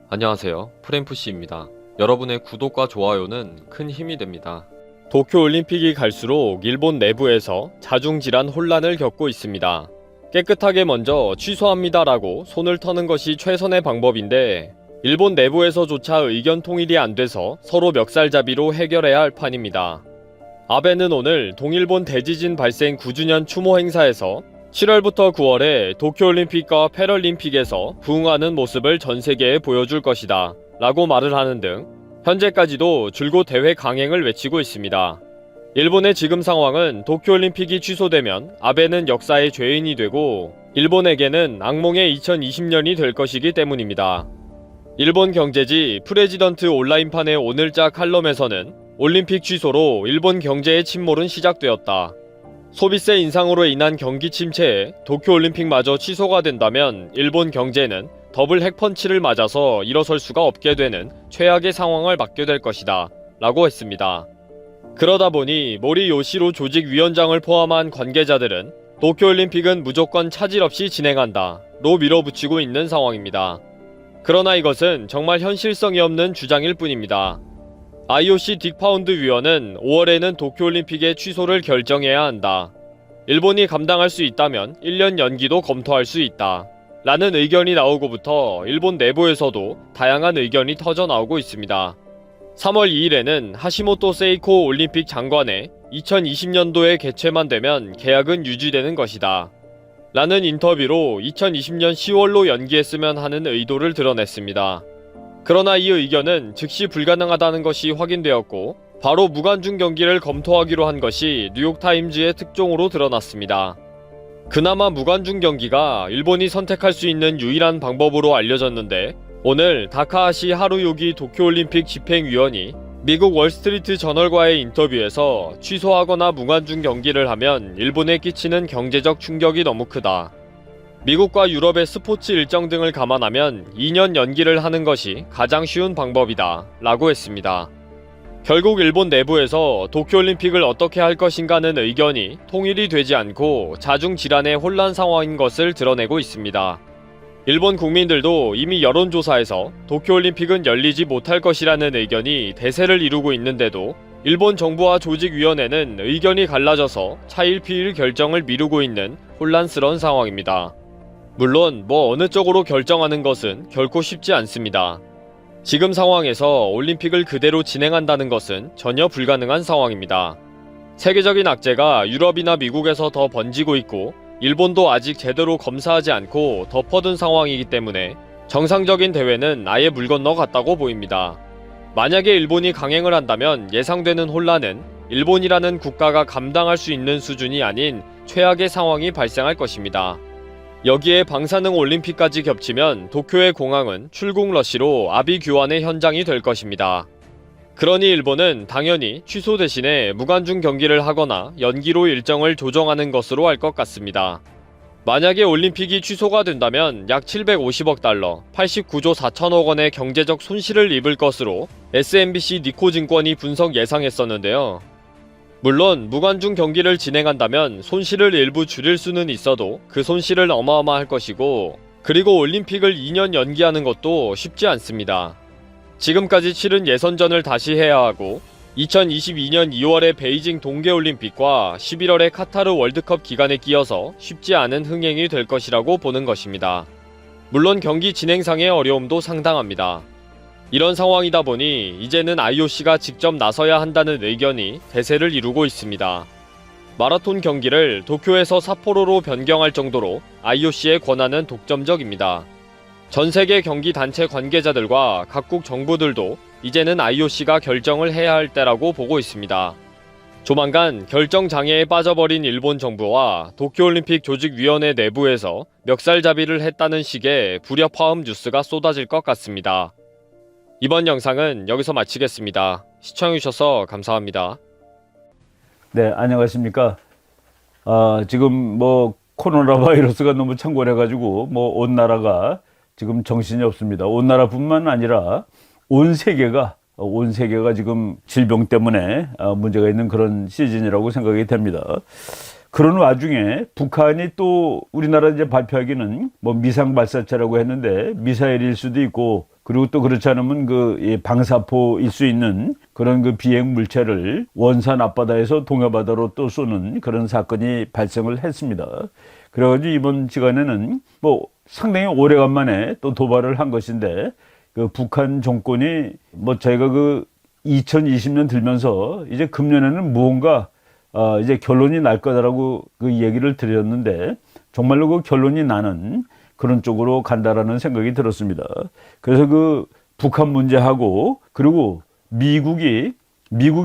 안녕하세요. 프레임푸시입니다. 여러분의 구독과 좋아요는 큰 힘이 됩니다. 도쿄올림픽이 갈수록 일본 내부에서 자중질환 혼란을 겪고 있습니다. 깨끗하게 먼저 취소합니다라고 손을 터는 것이 최선의 방법인데 일본 내부에서조차 의견 통일이 안 돼서 서로 멱살잡이로 해결해야 할 판입니다. 아베는 오늘 동일본 대지진 발생 9주년 추모 행사에서 7월부터 9월에 도쿄올림픽과 패럴림픽에서 부응하는 모습을 전 세계에 보여줄 것이다 라고 말을 하는 등 현재까지도 줄곧 대회 강행을 외치고 있습니다. 일본의 지금 상황은 도쿄올림픽이 취소되면 아베는 역사의 죄인이 되고 일본에게는 악몽의 2020년이 될 것이기 때문입니다. 일본 경제지 프레지던트 온라인판의 오늘자 칼럼에서는 올림픽 취소로 일본 경제의 침몰은 시작되었다. 소비세 인상으로 인한 경기 침체에 도쿄올림픽마저 취소가 된다면 일본 경제는 더블 핵펀치를 맞아서 일어설 수가 없게 되는 최악의 상황을 맞게 될 것이다 라고 했습니다. 그러다 보니 모리 요시로 조직위원장을 포함한 관계자들은 도쿄올림픽은 무조건 차질 없이 진행한다 로 밀어붙이고 있는 상황입니다. 그러나 이것은 정말 현실성이 없는 주장일 뿐입니다. IOC 딕파운드 위원은 5월에는 도쿄올림픽의 취소를 결정해야 한다. 일본이 감당할 수 있다면 1년 연기도 검토할 수 있다. 라는 의견이 나오고부터 일본 내부에서도 다양한 의견이 터져나오고 있습니다. 3월 2일에는 하시모토 세이코 올림픽 장관의 2020년도에 개최만 되면 계약은 유지되는 것이다. 라는 인터뷰로 2020년 10월로 연기했으면 하는 의도를 드러냈습니다. 그러나 이 의견은 즉시 불가능하다는 것이 확인되었고 바로 무관중 경기를 검토하기로 한 것이 뉴욕타임즈의 특종으로 드러났습니다. 그나마 무관중 경기가 일본이 선택할 수 있는 유일한 방법으로 알려졌는데 오늘 다카하시 하루요기 도쿄올림픽 집행위원이 미국 월스트리트 저널과의 인터뷰에서 취소하거나 무관중 경기를 하면 일본에 끼치는 경제적 충격이 너무 크다. 미국과 유럽의 스포츠 일정 등을 감안하면 2년 연기를 하는 것이 가장 쉬운 방법이다 라고 했습니다. 결국 일본 내부에서 도쿄올림픽을 어떻게 할 것인가는 의견이 통일이 되지 않고 자중질환의 혼란 상황인 것을 드러내고 있습니다. 일본 국민들도 이미 여론조사에서 도쿄올림픽은 열리지 못할 것이라는 의견이 대세를 이루고 있는데도 일본 정부와 조직위원회는 의견이 갈라져서 차일피일 결정을 미루고 있는 혼란스러운 상황입니다. 물론 어느 쪽으로 결정하는 것은 결코 쉽지 않습니다. 지금 상황에서 올림픽을 그대로 진행한다는 것은 전혀 불가능한 상황입니다. 세계적인 악재가 유럽이나 미국에서 더 번지고 있고 일본도 아직 제대로 검사하지 않고 덮어둔 상황이기 때문에 정상적인 대회는 아예 물 건너 갔다고 보입니다. 만약에 일본이 강행을 한다면 예상되는 혼란은 일본이라는 국가가 감당할 수 있는 수준이 아닌 최악의 상황이 발생할 것입니다. 여기에 방사능 올림픽까지 겹치면 도쿄의 공항은 출국 러시로 아비 규환의 현장이 될 것입니다. 그러니 일본은 당연히 취소 대신에 무관중 경기를 하거나 연기로 일정을 조정하는 것으로 할 것 같습니다. 만약에 올림픽이 취소가 된다면 약 750억 달러, 89조 4천억 원의 경제적 손실을 입을 것으로 SMBC 니코증권이 분석 예상했었는데요. 물론 무관중 경기를 진행한다면 손실을 일부 줄일 수는 있어도 그 손실은 어마어마할 것이고 그리고 올림픽을 2년 연기하는 것도 쉽지 않습니다. 지금까지 치른 예선전을 다시 해야 하고 2022년 2월의 베이징 동계올림픽과 11월의 카타르 월드컵 기간에 끼어서 쉽지 않은 흥행이 될 것이라고 보는 것입니다. 물론 경기 진행상의 어려움도 상당합니다. 이런 상황이다 보니 이제는 IOC가 직접 나서야 한다는 의견이 대세를 이루고 있습니다. 마라톤 경기를 도쿄에서 삿포로로 변경할 정도로 IOC의 권한은 독점적입니다. 전세계 경기 단체 관계자들과 각국 정부들도 이제는 IOC가 결정을 해야 할 때라고 보고 있습니다. 조만간 결정 장애에 빠져버린 일본 정부와 도쿄올림픽 조직위원회 내부에서 멱살잡이를 했다는 식의 불협화음 뉴스가 쏟아질 것 같습니다. 이번 영상은 여기서 마치겠습니다. 시청해주셔서 감사합니다. 네, 안녕하십니까. 지금 코로나 바이러스가 너무 창궐해가지고 온 나라가 지금 정신이 없습니다. 온 나라뿐만 아니라 온 세계가 지금 질병 때문에 문제가 있는 그런 시즌이라고 생각이 됩니다. 그런 와중에 북한이 또 우리나라 이제 발표하기는 미상 발사체라고 했는데 미사일일 수도 있고 그리고 또 그렇지 않으면 이 방사포일 수 있는 그런 그 비행 물체를 원산 앞바다에서 동해바다로 또 쏘는 그런 사건이 발생을 했습니다. 그래가지고 이번 시간에는 뭐 상당히 오래간만에 또 도발을 한 것인데 그 북한 정권이 뭐 저희가 그 2020년 들면서 이제 금년에는 무언가 이제 결론이 날 거다라고 그 얘기를 드렸는데 정말로 그 결론이 나는 그런 쪽으로 간다라는 생각이 들었습니다. 그래서 그 북한 문제하고 그리고 미국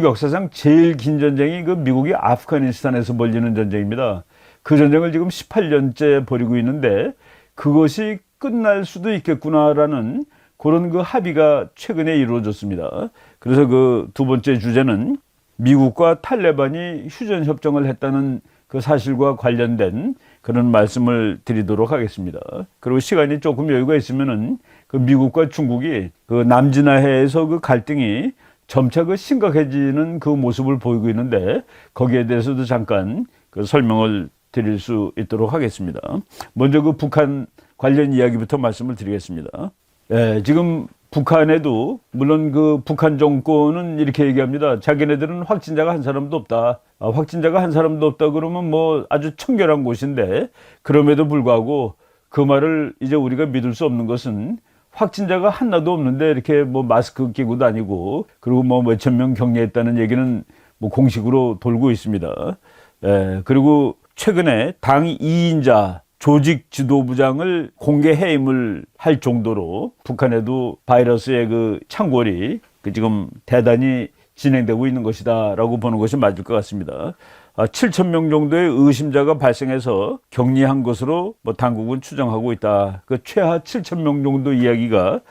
역사상 제일 긴 전쟁이 그 미국이 아프가니스탄에서 벌이는 전쟁입니다. 그 전쟁을 지금 18년째 벌이고 있는데 그것이 끝날 수도 있겠구나라는 그런 그 합의가 최근에 이루어졌습니다. 그래서 그 두 번째 주제는 미국과 탈레반이 휴전 협정을 했다는 그 사실과 관련된 그런 말씀을 드리도록 하겠습니다. 그리고 시간이 조금 여유가 있으면은 그 미국과 중국이 그 남진해에서 그 갈등이 점차 그 심각해지는 그 모습을 보이고 있는데 거기에 대해서도 잠깐 그 설명을 드릴 수 있도록 하겠습니다. 먼저 그 북한 관련 이야기부터 말씀을 드리겠습니다. 지금 북한에도 물론 그 북한 정권은 이렇게 얘기합니다. 자기네들은 확진자가 한 사람도 없다. 확진자가 한 사람도 없다 그러면 뭐 아주 청결한 곳인데 그럼에도 불구하고 그 말을 이제 우리가 믿을 수 없는 것은 확진자가 하나도 없는데 이렇게 뭐 마스크 끼고 다니고 그리고 뭐 몇천 명 격리했다는 얘기는 뭐 공식으로 돌고 있습니다. 그리고 최근에 당 2인자 조직 지도부장을 공개 해임을 할 정도로 북한에도 바이러스의 그 창궐이 지금 대단히 진행되고 있는 것이다라고 보는 것이 맞을 것 같습니다. 7천 명 정도의 의심자가 발생해서 격리한 것으로 뭐 당국은 추정하고 있다. 그 최하 7천 명 정도 이야기가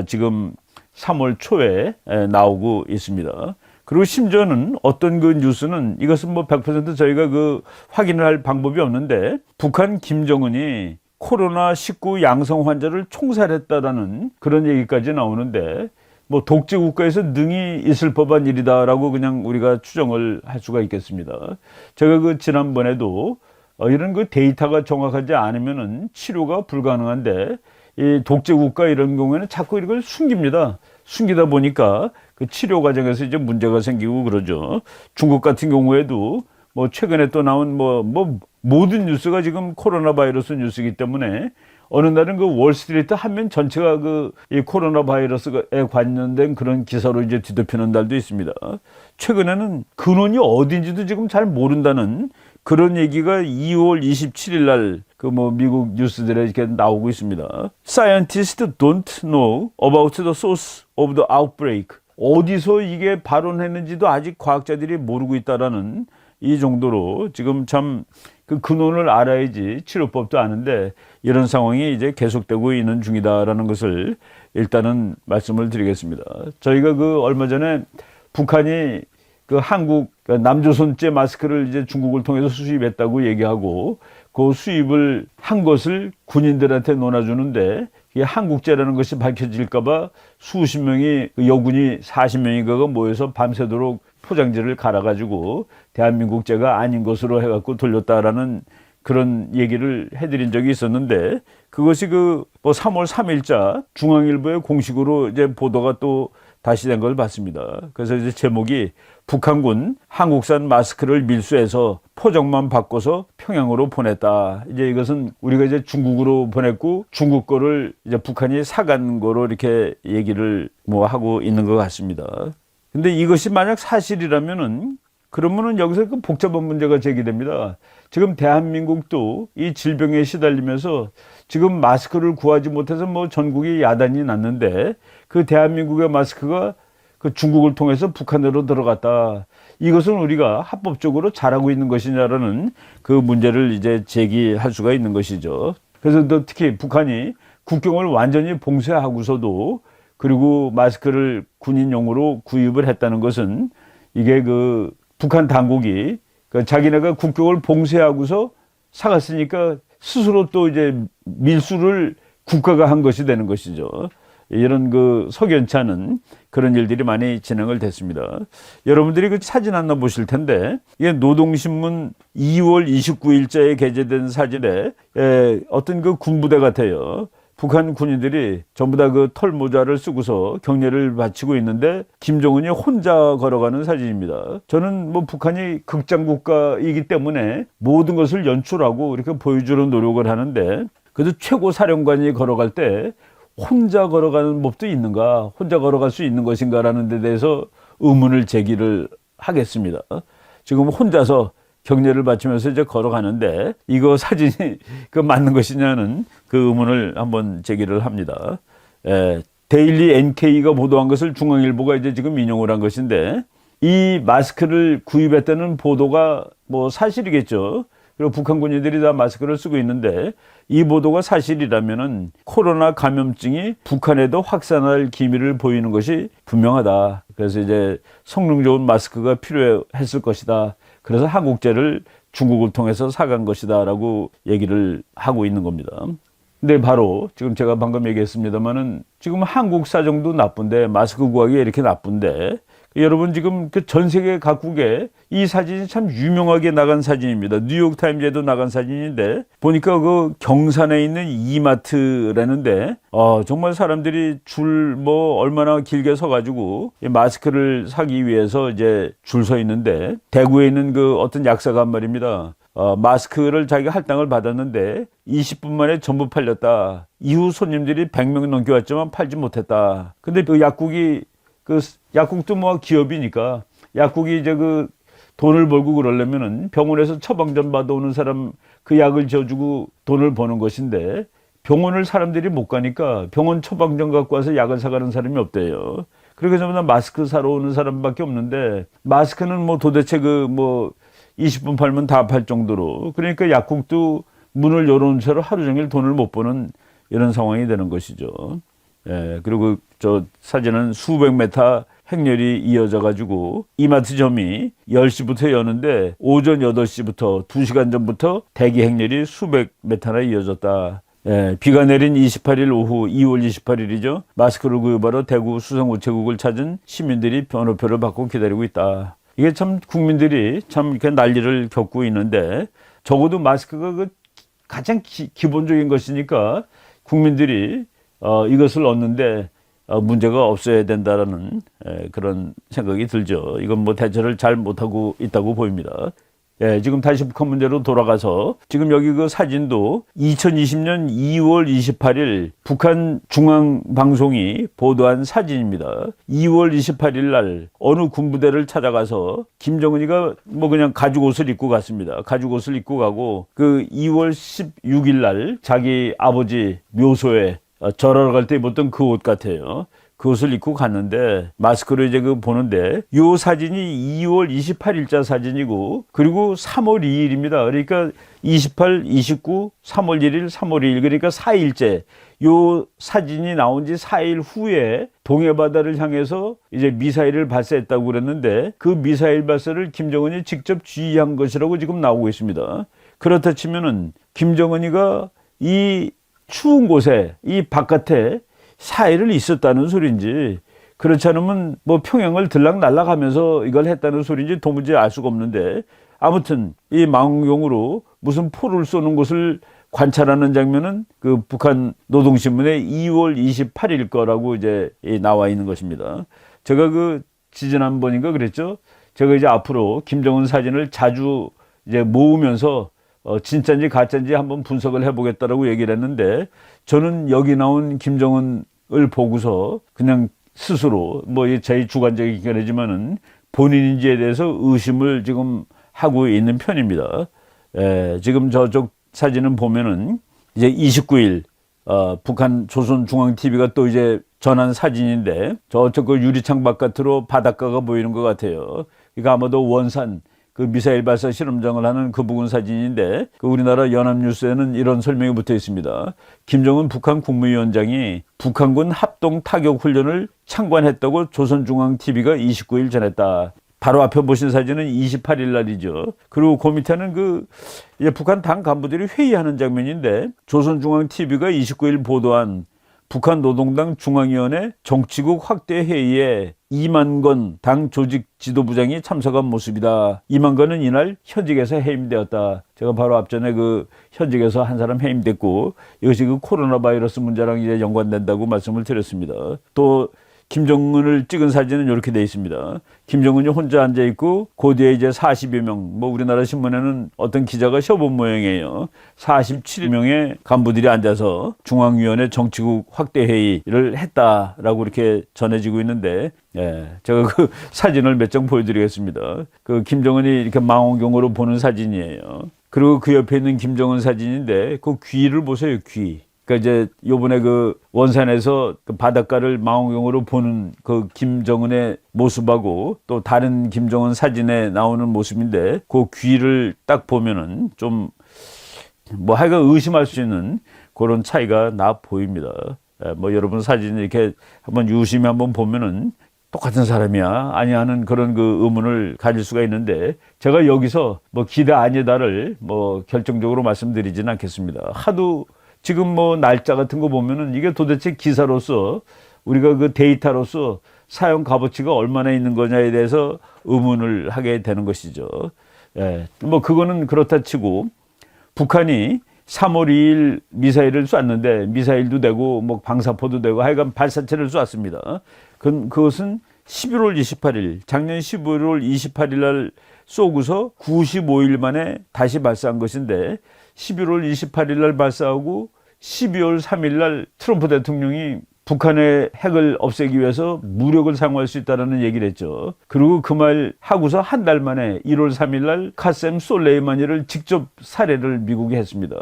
지금 3월 초에 나오고 있습니다. 그리고 심지어는 어떤 그 뉴스는 이것은 뭐 100% 저희가 그 확인을 할 방법이 없는데 북한 김정은이 코로나19 양성 환자를 총살했다라는 그런 얘기까지 나오는데 뭐 독재 국가에서 능히 있을 법한 일이다라고 그냥 우리가 추정을 할 수가 있겠습니다. 제가 그 지난번에도 이런 그 데이터가 정확하지 않으면은 치료가 불가능한데 이 독재 국가 이런 경우에는 자꾸 이걸 숨깁니다. 숨기다 보니까 그 치료 과정에서 이제 문제가 생기고 그러죠. 중국 같은 경우에도 뭐 최근에 또 나온 뭐 모든 뉴스가 지금 코로나 바이러스 뉴스이기 때문에 어느 날은 그 월스트리트 한면 전체가 그 이 코로나 바이러스에 관련된 그런 기사로 이제 뒤덮이는 날도 있습니다. 최근에는 근원이 어딘지도 지금 잘 모른다는 그런 얘기가 2월 27일 날 그 뭐 미국 뉴스들에 이렇게 나오고 있습니다. Scientists don't know about the source of the outbreak. 어디서 이게 발원했는지도 아직 과학자들이 모르고 있다라는 이 정도로 지금 참 그 근원을 알아야지 치료법도 아는데 이런 상황이 이제 계속되고 있는 중이다라는 것을 일단은 말씀을 드리겠습니다. 저희가 그 얼마 전에 북한이 그 한국 남조선제 마스크를 이제 중국을 통해서 수입했다고 얘기하고 그 수입을 한 것을 군인들한테 논아주는데 이게 한국제라는 것이 밝혀질까봐 수십 명이 여군이 40명인가가 모여서 밤새도록 포장지를 갈아가지고 대한민국제가 아닌 것으로 해갖고 돌렸다라는 그런 얘기를 해드린 적이 있었는데 그것이 그 뭐 3월 3일자 중앙일보에 공식으로 이제 보도가 또 다시 된 걸 봤습니다. 그래서 이제 제목이 북한군 한국산 마스크를 밀수해서 포장만 바꿔서 평양으로 보냈다. 이제 이것은 우리가 이제 중국으로 보냈고 중국 거를 이제 북한이 사간 거로 이렇게 얘기를 뭐 하고 있는 것 같습니다. 근데 이것이 만약 사실이라면은 그러면은 여기서 그 복잡한 문제가 제기됩니다. 지금 대한민국도 이 질병에 시달리면서 지금 마스크를 구하지 못해서 뭐 전국이 야단이 났는데 그 대한민국의 마스크가 그 중국을 통해서 북한으로 들어갔다. 이것은 우리가 합법적으로 잘하고 있는 것이냐라는 그 문제를 이제 제기할 수가 있는 것이죠. 그래서 또 특히 북한이 국경을 완전히 봉쇄하고서도 그리고 마스크를 군인용으로 구입을 했다는 것은 이게 그 북한 당국이 그 자기네가 국경을 봉쇄하고서 사갔으니까 스스로 또 이제 밀수를 국가가 한 것이 되는 것이죠. 이런 그 석연치 않은 그런 일들이 많이 진행을 됐습니다. 여러분들이 그 사진 하나 보실 텐데 이게 노동신문 2월 29일자에 게재된 사진에 어떤 그 군부대 같아요. 북한 군인들이 전부 다 그 털모자를 쓰고서 경례를 바치고 있는데 김정은이 혼자 걸어가는 사진입니다. 저는 뭐 북한이 극장 국가이기 때문에 모든 것을 연출하고 이렇게 보여주는 노력을 하는데 그래도 최고 사령관이 걸어갈 때 혼자 걸어가는 법도 있는가, 혼자 걸어갈 수 있는 것인가라는 데 대해서 의문을 제기를 하겠습니다. 지금 혼자서 경례를 바치면서 이제 걸어가는데 이거 사진이 그 맞는 것이냐는 그 의문을 한번 제기를 합니다. 데일리 NK가 보도한 것을 중앙일보가 이제 지금 인용을 한 것인데 이 마스크를 구입했다는 보도가 뭐 사실이겠죠. 그리고 북한 군인들이 다 마스크를 쓰고 있는데 이 보도가 사실이라면은 코로나 감염증이 북한에도 확산할 기미를 보이는 것이 분명하다. 그래서 이제 성능 좋은 마스크가 필요했을 것이다. 그래서 한국제를 중국을 통해서 사간 것이다라고 얘기를 하고 있는 겁니다. 근데 바로 지금 제가 방금 얘기했습니다만은 지금 한국 사정도 나쁜데 마스크 구하기 이렇게 나쁜데 여러분 지금 그 전 세계 각국에 이 사진이 참 유명하게 나간 사진입니다. 뉴욕타임즈에도 나간 사진인데 보니까 그 경산에 있는 이마트라는데 정말 사람들이 줄 뭐 얼마나 길게 서가지고 마스크를 사기 위해서 이제 줄 서 있는데 대구에 있는 그 어떤 약사가 한 말입니다. 마스크를 자기가 할당을 받았는데 20분 만에 전부 팔렸다. 이후 손님들이 100명 넘게 왔지만 팔지 못했다. 근데 그 약국도 뭐 기업이니까 약국이 이제 그 돈을 벌고 그러려면은 병원에서 처방전 받아오는 사람 그 약을 지어주고 돈을 버는 것인데 병원을 사람들이 못 가니까 병원 처방전 갖고 와서 약을 사가는 사람이 없대요. 그렇게 전부 다 마스크 사러 오는 사람밖에 없는데 마스크는 뭐 도대체 그 뭐 20분 팔면 다 팔 정도로 그러니까 약국도 문을 열어놓은 채로 하루 종일 돈을 못 버는 이런 상황이 되는 것이죠. 그리고 저 사진은 수백 메타 행렬이 이어져 가지고 이마트점이 10시부터 여는데 오전 8시부터 2시간 전부터 대기 행렬이 수백 메타나 이어졌다. 비가 내린 28일 오후 2월 28일이죠. 마스크를 구입하러 대구 수성우체국을 찾은 시민들이 번호표를 받고 기다리고 있다. 이게 참 국민들이 참 이렇게 난리를 겪고 있는데 적어도 마스크가 그 가장 기본적인 것이니까 국민들이 이것을 얻는데 문제가 없어야 된다라는 그런 생각이 들죠. 이건 뭐 대처를 잘 못하고 있다고 보입니다. 지금 다시 북한 문제로 돌아가서 지금 여기 그 사진도 2020년 2월 28일 북한 중앙방송이 보도한 사진입니다. 2월 28일 날 어느 군부대를 찾아가서 김정은이가 뭐 그냥 가죽 옷을 입고 갔습니다. 가죽 옷을 입고 가고 그 2월 16일 날 자기 아버지 묘소에 절하러 갈 때 입었던 그 옷 같아요. 그 옷을 입고 갔는데 마스크로 이제 그 보는데 요 사진이 2월 28일자 사진이고 그리고 3월 2일입니다. 그러니까 28, 29, 3월 1일, 3월 2일 그러니까 4일째 요 사진이 나온 지 4일 후에 동해바다를 향해서 이제 미사일을 발사했다고 그랬는데 그 미사일 발사를 김정은이 직접 지휘한 것이라고 지금 나오고 있습니다. 그렇다 치면은 김정은이가 이 추운 곳에 이 바깥에 4일을 있었다는 소리인지 그렇지 않으면 뭐 평양을 들락날락하면서 이걸 했다는 소리인지 도무지 알 수가 없는데 아무튼 이 망원경으로 무슨 포를 쏘는 곳을 관찰하는 장면은 그 북한 노동신문의 2월 28일 거라고 이제 나와 있는 것입니다. 제가 그 지지난번인가 그랬죠. 제가 이제 앞으로 김정은 사진을 자주 이제 모으면서 진짜인지 가짜인지 한번 분석을 해보겠다라고 얘기를 했는데 저는 여기 나온 김정은을 보고서 그냥 스스로 뭐 제 주관적인 견해지만은 본인인지에 대해서 의심을 지금 하고 있는 편입니다. 지금 저쪽 사진은 보면은 이제 29일 북한 조선중앙TV가 또 이제 전한 사진인데 저쪽 그 유리창 바깥으로 바닷가가 보이는 것 같아요. 그러니까 아마도 원산 그 미사일 발사 실험장을 하는 그 부근 사진인데 그 우리나라 연합뉴스에는 이런 설명이 붙어 있습니다. 김정은 북한 국무위원장이 북한군 합동 타격 훈련을 참관했다고 조선중앙TV가 29일 전했다. 바로 앞에 보신 사진은 28일 날이죠. 그리고 그 밑에는 그 이제 북한 당 간부들이 회의하는 장면인데 조선중앙TV가 29일 보도한 북한 노동당 중앙위원회 정치국 확대 회의에 이만건 당 조직 지도부장이 참석한 모습이다. 이만건은 이날 현직에서 해임되었다. 제가 바로 앞전에 그 현직에서 한 사람 해임됐고 이것이 그 코로나 바이러스 문제랑 이제 연관된다고 말씀을 드렸습니다. 또 김정은을 찍은 사진은 이렇게 되어 있습니다. 김정은이 혼자 앉아 있고 그 뒤에 이제 40여 명, 뭐 우리나라 신문에는 어떤 기자가 셔본 모양이에요. 47명의 간부들이 앉아서 중앙위원회 정치국 확대 회의를 했다라고 이렇게 전해지고 있는데, 제가 그 사진을 몇 장 보여드리겠습니다. 그 김정은이 이렇게 망원경으로 보는 사진이에요. 그리고 그 옆에 있는 김정은 사진인데 그 귀를 보세요, 귀. 그러니까 이제 요번에 그 원산에서 그 바닷가를 망원경으로 보는 그 김정은의 모습하고 또 다른 김정은 사진에 나오는 모습인데 그 귀를 딱 보면은 좀 뭐 하여간 의심할 수 있는 그런 차이가 나 보입니다. 뭐 여러분 사진 이렇게 한번 유심히 한번 보면은 똑같은 사람이야 아니 하는 그런 그 의문을 가질 수가 있는데 제가 여기서 뭐 기대 아니다를 뭐 결정적으로 말씀드리진 않겠습니다. 하도 지금 뭐 날짜 같은 거 보면은 이게 도대체 기사로서 우리가 그 데이터로서 사용 값어치가 얼마나 있는 거냐에 대해서 의문을 하게 되는 것이죠. 뭐 그거는 그렇다 치고 북한이 3월 2일 미사일을 쐈는데 미사일도 되고 뭐 방사포도 되고 하여간 발사체를 쐈습니다. 그것은 11월 28일 작년 11월 28일 날 쏘고서 95일 만에 다시 발사한 것인데 11월 28일 날 발사하고 12월 3일 날 트럼프 대통령이 북한의 핵을 없애기 위해서 무력을 사용할 수 있다는 얘기를 했죠. 그리고 그 말 하고서 한 달 만에 1월 3일 날 카셈 솔레이마니를 직접 살해를 미국이 했습니다.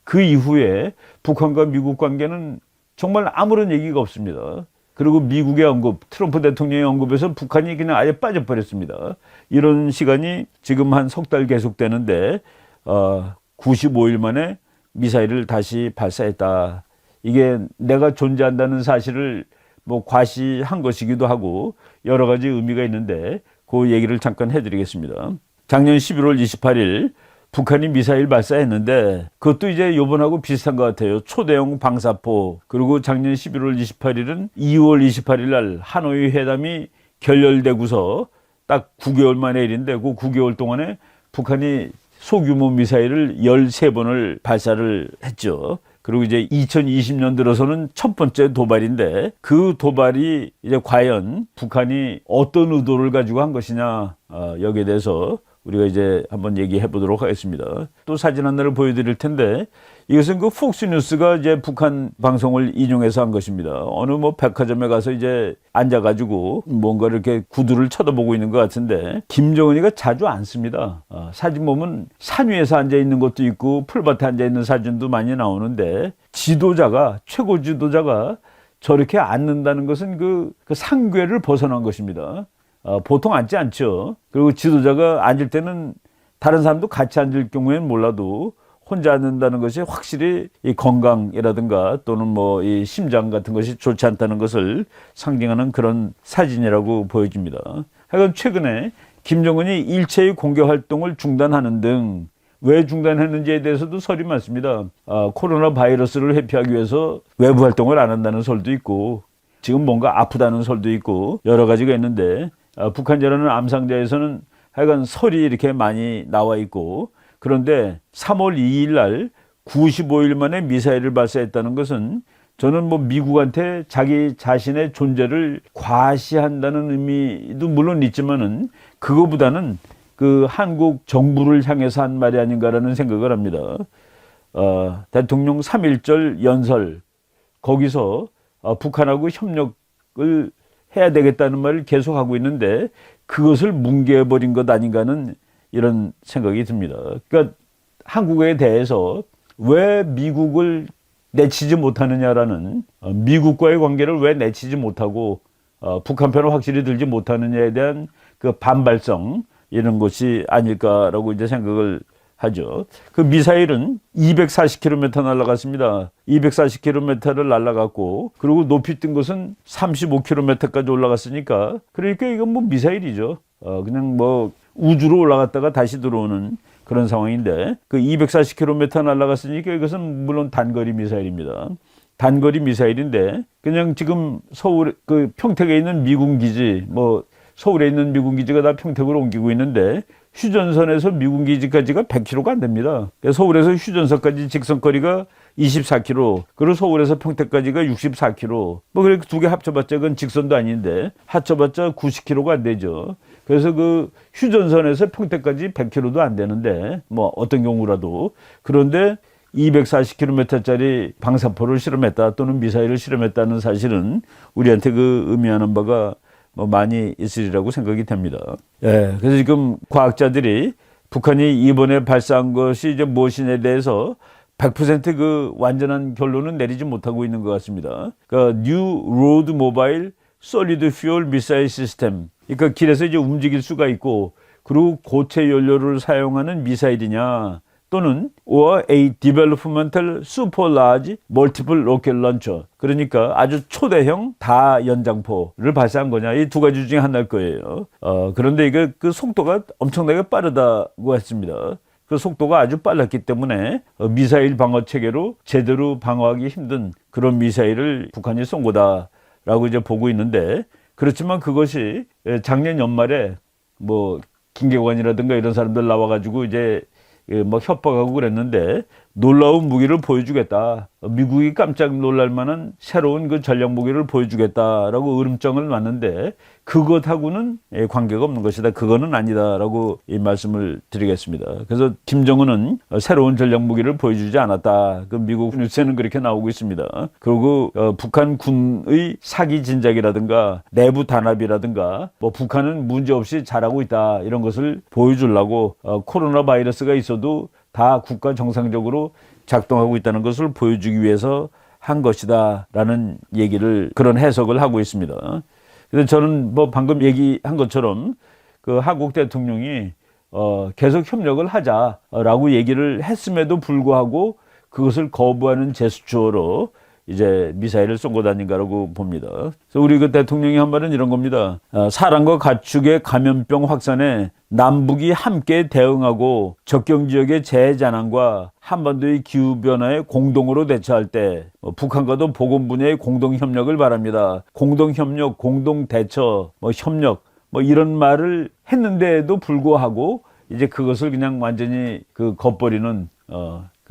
그 이후에 북한과 미국 관계는 정말 아무런 얘기가 없습니다. 그리고 미국의 언급, 트럼프 대통령의 언급에서 북한이 그냥 아예 빠져버렸습니다. 이런 시간이 지금 한 석 달 계속되는데 95일 만에 미사일을 다시 발사했다. 이게 내가 존재한다는 사실을 뭐 과시한 것이기도 하고 여러 가지 의미가 있는데 그 얘기를 잠깐 해드리겠습니다. 작년 11월 28일 북한이 미사일 발사했는데 그것도 이제 요번하고 비슷한 것 같아요. 초대형 방사포. 그리고 작년 11월 28일은 2월 28일 날 하노이 회담이 결렬되고서 딱 9개월 만의 일인데 그 9개월 동안에 북한이 소규모 미사일을 13번을 발사를 했죠. 그리고 이제 2020년 들어서는 첫 번째 도발인데 그 도발이 이제 과연 북한이 어떤 의도를 가지고 한 것이냐 여기에 대해서 우리가 이제 한번 얘기해 보도록 하겠습니다. 또 사진 하나를 보여드릴 텐데 이것은 그 폭스뉴스가 이제 북한 방송을 인용해서 한 것입니다. 어느 뭐 백화점에 가서 이제 앉아가지고 뭔가 이렇게 구두를 쳐다보고 있는 것 같은데 김정은이가 자주 앉습니다. 사진 보면 산 위에서 앉아 있는 것도 있고 풀밭에 앉아 있는 사진도 많이 나오는데 지도자가 최고 지도자가 저렇게 앉는다는 것은 그 상궤를 벗어난 것입니다. 보통 앉지 않죠. 그리고 지도자가 앉을 때는 다른 사람도 같이 앉을 경우에는 몰라도 혼자 앉는다는 것이 확실히 이 건강이라든가 또는 뭐 이 심장 같은 것이 좋지 않다는 것을 상징하는 그런 사진이라고 보여집니다. 하여간 최근에 김정은이 일체의 공개 활동을 중단하는 등 왜 중단했는지에 대해서도 설이 많습니다. 코로나 바이러스를 회피하기 위해서 외부 활동을 안 한다는 설도 있고 지금 뭔가 아프다는 설도 있고 여러 가지가 있는데 북한이라는 암상자에서는 하여간 설이 이렇게 많이 나와 있고 그런데 3월 2일 날 95일 만에 미사일을 발사했다는 것은 저는 뭐 미국한테 자기 자신의 존재를 과시한다는 의미도 물론 있지만은 그거보다는 그 한국 정부를 향해서 한 말이 아닌가라는 생각을 합니다. 대통령 3.1절 연설 거기서 북한하고 협력을 해야 되겠다는 말을 계속하고 있는데 그것을 뭉개버린 것 아닌가 하는 이런 생각이 듭니다. 그러니까 한국에 대해서 왜 미국을 내치지 못하느냐라는 미국과의 관계를 왜 내치지 못하고 북한 편을 확실히 들지 못하느냐에 대한 그 반발성 이런 것이 아닐까라고 이제 생각을 하죠. 그 미사일은 240km 날아갔습니다. 240km를 날아갔고 그리고 높이 뜬 것은 35km까지 올라갔으니까 그러니까 이건 뭐 미사일이죠. 그냥 뭐 우주로 올라갔다가 다시 들어오는 그런 상황인데 그 240km 날아갔으니까 이것은 물론 단거리 미사일입니다. 단거리 미사일인데 그냥 지금 서울 그 평택에 있는 미군 기지 뭐 서울에 있는 미군 기지가 다 평택으로 옮기고 있는데 휴전선에서 미군 기지까지가 100km가 안 됩니다. 서울에서 휴전선까지 직선거리가 24km, 그리고 서울에서 평택까지가 64km. 뭐 그래 두 개 합쳐봤자 그건 직선도 아닌데 합쳐봤자 90km가 안 되죠. 그래서 그 휴전선에서 평택까지 100km도 안 되는데 뭐 어떤 경우라도 그런데 240km짜리 방사포를 실험했다 또는 미사일을 실험했다는 사실은 우리한테 그 의미하는 바가 뭐 많이 있으리라고 생각이 됩니다. 예, 그래서 지금 과학자들이 북한이 이번에 발사한 것이 이제 무엇이냐에 대해서 100% 완전한 결론은 내리지 못하고 있는 것 같습니다. 그러니까 New Road Mobile Solid Fuel Missile System. 그러니까 길에서 이제 움직일 수가 있고, 그리고 고체 연료를 사용하는 미사일이냐, 또는 or a developmental super large multiple rocket launcher. 그러니까 아주 초대형 다연장포를 발사한 거냐, 이 두 가지 중에 하나일 거예요. 그런데 이게 그 속도가 엄청나게 빠르다고 했습니다. 그 속도가 아주 빨랐기 때문에 미사일 방어 체계로 제대로 방어하기 힘든 그런 미사일을 북한이 쏜 거다라고 이제 보고 있는데, 그렇지만 그것이 작년 연말에 뭐 김계관이라든가 이런 사람들 나와가지고 이제 뭐 협박하고 그랬는데 놀라운 무기를 보여주겠다. 미국이 깜짝 놀랄 만한 새로운 그 전략 무기를 보여주겠다라고 으름장을 놨는데 그것하고는 관계가 없는 것이다. 그거는 아니다라고 이 말씀을 드리겠습니다. 그래서 김정은은 새로운 전략 무기를 보여주지 않았다. 그 미국 뉴스에는 그렇게 나오고 있습니다. 그리고 북한 군의 사기 진작이라든가 내부 단합이라든가 뭐 북한은 문제없이 잘하고 있다. 이런 것을 보여주려고 코로나 바이러스가 있어도 다 국가 정상적으로 작동하고 있다는 것을 보여주기 위해서 한 것이다 라는 얘기를, 그런 해석을 하고 있습니다. 그래서 저는 뭐 방금 얘기한 것처럼 그 한국 대통령이 계속 협력을 하자라고 얘기를 했음에도 불구하고 그것을 거부하는 제스처로 이제 미사일을 쏜 것 아닌가라고 봅니다. 그래서 우리 그 대통령이 한 말은 이런 겁니다. 사람과 가축의 감염병 확산에 남북이 함께 대응하고 적경 지역의 재해재난과 한반도의 기후변화에 공동으로 대처할 때 북한과도 보건 분야의 공동협력을 바랍니다. 공동협력, 공동대처, 협력 이런 말을 했는데도 불구하고 이제 그것을 그냥 완전히 그 겉버리는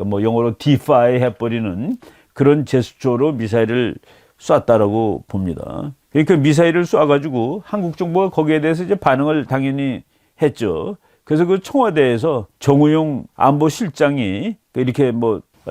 영어로 defy 해버리는 그런 제스처로 미사일을 쐈다라고 봅니다. 그러니까 미사일을 쏴가지고 한국 정부가 거기에 대해서 이제 반응을 당연히 했죠. 그래서 그 청와대에서 정우용 안보실장이 이렇게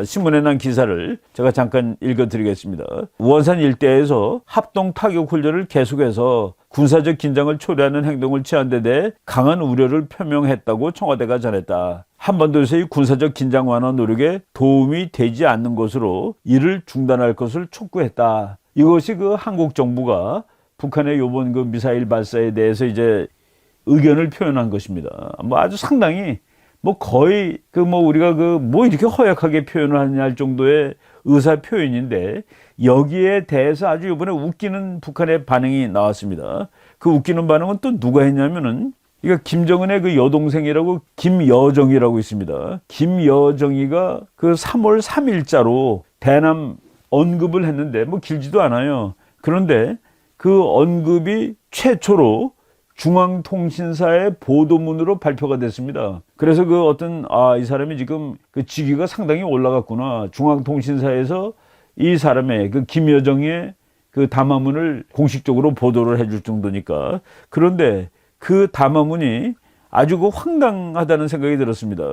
신문에 난 기사를 제가 잠깐 읽어드리겠습니다. 원산 일대에서 합동 타격 훈련을 계속해서 군사적 긴장을 초래하는 행동을 취한 데 대해 강한 우려를 표명했다고 청와대가 전했다. 한반도에서의 군사적 긴장 완화 노력에 도움이 되지 않는 것으로 이를 중단할 것을 촉구했다. 이것이 그 한국 정부가 북한의 요번 그 미사일 발사에 대해서 이제 의견을 표현한 것입니다. 아주 상당히 거의 우리가 이렇게 허약하게 표현을 하느냐 할 정도의 의사 표현인데, 여기에 대해서 아주 이번에 웃기는 북한의 반응이 나왔습니다. 그 웃기는 반응은 또 누가 했냐면은, 이거 김정은의 그 여동생이라고 김여정이라고 있습니다. 김여정이가 그 3월 3일자로 대남 언급을 했는데 길지도 않아요. 그런데 그 언급이 최초로 중앙통신사의 보도문으로 발표가 됐습니다. 그래서 이 사람이 지금 그 직위가 상당히 올라갔구나. 중앙통신사에서 이 사람의 그 김여정의 그 담화문을 공식적으로 보도를 해줄 정도니까. 그런데 그 담화문이 아주 황당하다는 생각이 들었습니다.